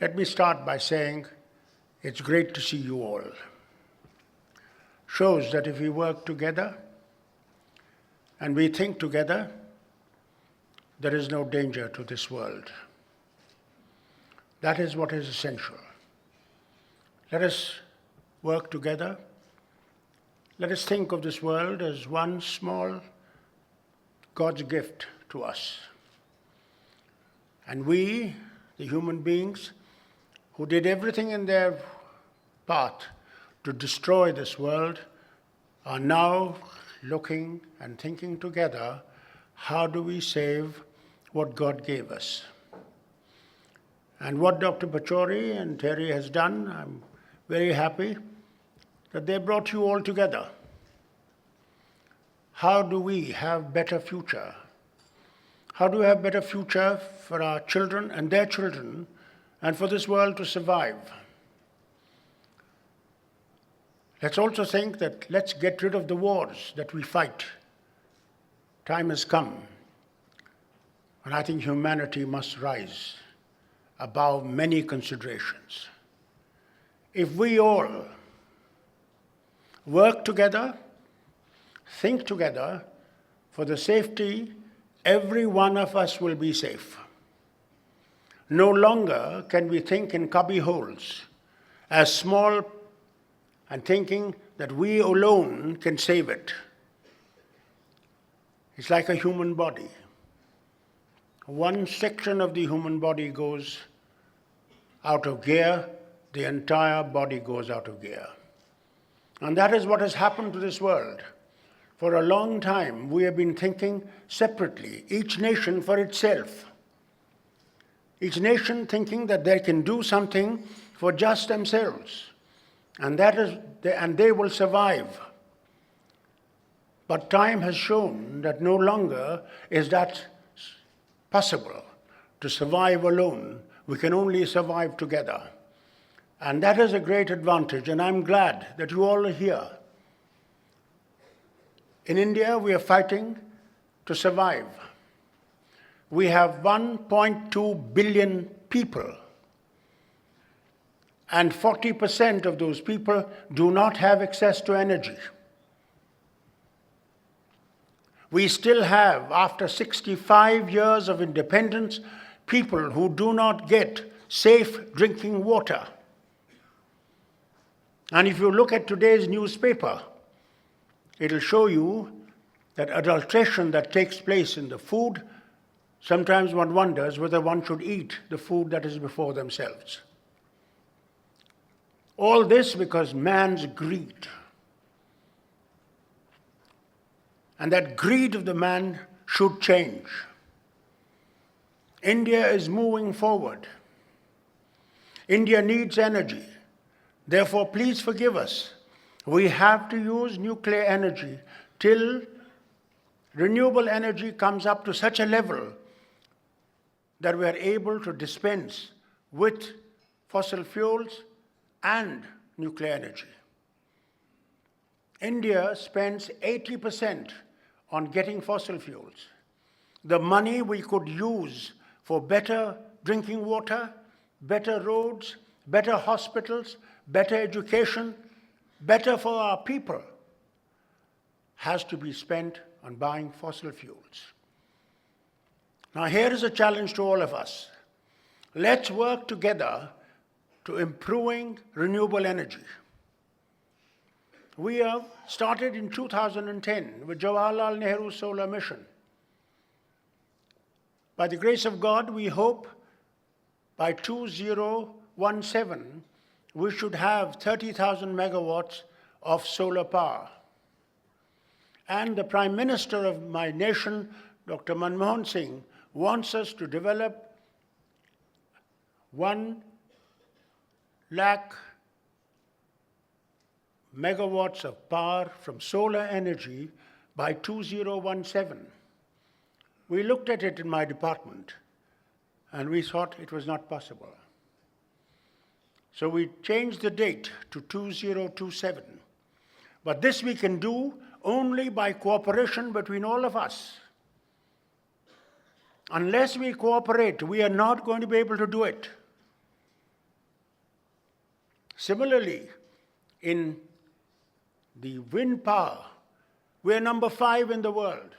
Let me start by saying it's great to see you all. Shows that if we work together and we think together, there is no danger to this world. That is what is essential. Let us work together. Let us think of this world as one small God's gift to us. And we, the human beings, who did everything in their path to destroy this world, are now looking and thinking together, how do we save what God gave us? And what Dr. Pachauri and TERI has done, I'm very happy that they brought you all together. How do we have better future? How do we have better future for our children and their children and for this world to survive? Let's also think that let's get rid of the wars that we fight. Time has come, and I think humanity must rise above many considerations. If we all work together, think together, for the safety, every one of us will be safe. No longer can we think in cubby holes, as small and thinking that we alone can save it. It's like a human body. One section of the human body goes out of gear, the entire body goes out of gear. And that is what has happened to this world. For a long time, we have been thinking separately, each nation for itself. Each nation thinking that they can do something for just themselves, and they will survive. But time has shown that no longer is that possible to survive alone. We can only survive together. And that is a great advantage, and I'm glad that you all are here. In India, we are fighting to survive. We have 1.2 billion people, and 40% of those people do not have access to energy. We still have, after 65 years of independence, people who do not get safe drinking water. And if you look at today's newspaper, it'll show you that adulteration that takes place in the food, sometimes one wonders whether one should eat the food that is before themselves. All this because man's greed. And that greed of the man should change. India is moving forward. India needs energy. Therefore, please forgive us. We have to use nuclear energy till renewable energy comes up to such a level that we are able to dispense with fossil fuels and nuclear energy. India spends 80% on getting fossil fuels. The money we could use for better drinking water, better roads, better hospitals, better education, better for our people, has to be spent on buying fossil fuels. Now here is a challenge to all of us. Let's work together to improving renewable energy. We have started in 2010 with Jawaharlal Nehru Solar Mission. By the grace of God, we hope by 2017, we should have 30,000 megawatts of solar power. And the Prime Minister of my nation, Dr. Manmohan Singh, wants us to develop 1 lakh megawatts of power from solar energy by 2017. We looked at it in my department, and we thought it was not possible. So we changed the date to 2027. But this we can do only by cooperation between all of us. Unless we cooperate, we are not going to be able to do it. Similarly, in the wind power, we are number 5 in the world.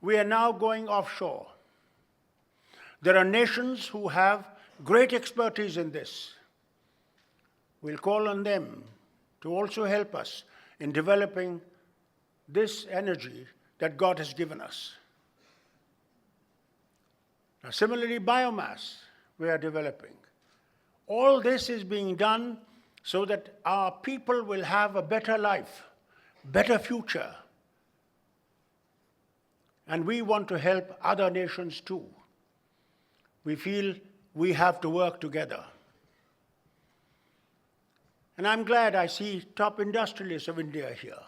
We are now going offshore. There are nations who have great expertise in this. We'll call on them to also help us in developing this energy that God has given us. Now, similarly, biomass we are developing. All this is being done so that our people will have a better life, better future. And we want to help other nations too. We feel we have to work together. And I'm glad I see top industrialists of India here,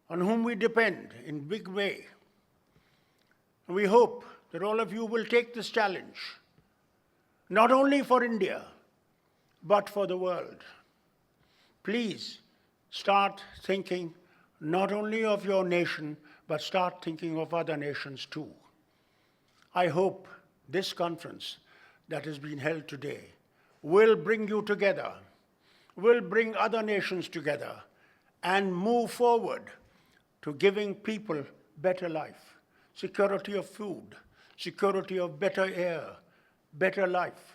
on whom we depend in a big way. And we hope that all of you will take this challenge, not only for India, but for the world. Please start thinking not only of your nation, but start thinking of other nations too. I hope this conference that has been held today will bring you together, will bring other nations together, and move forward to giving people better life, security of food, security of better air, better life.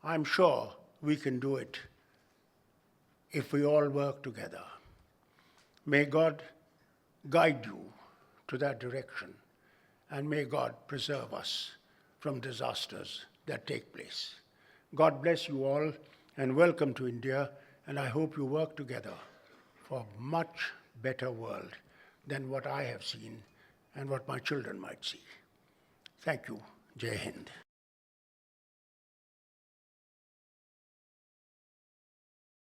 I'm sure we can do it if we all work together. May God guide you to that direction, and may God preserve us from disasters that take place. God bless you all, and welcome to India, and I hope you work together for a much better world than what I have seen and what my children might see. Thank you. Jai Hind.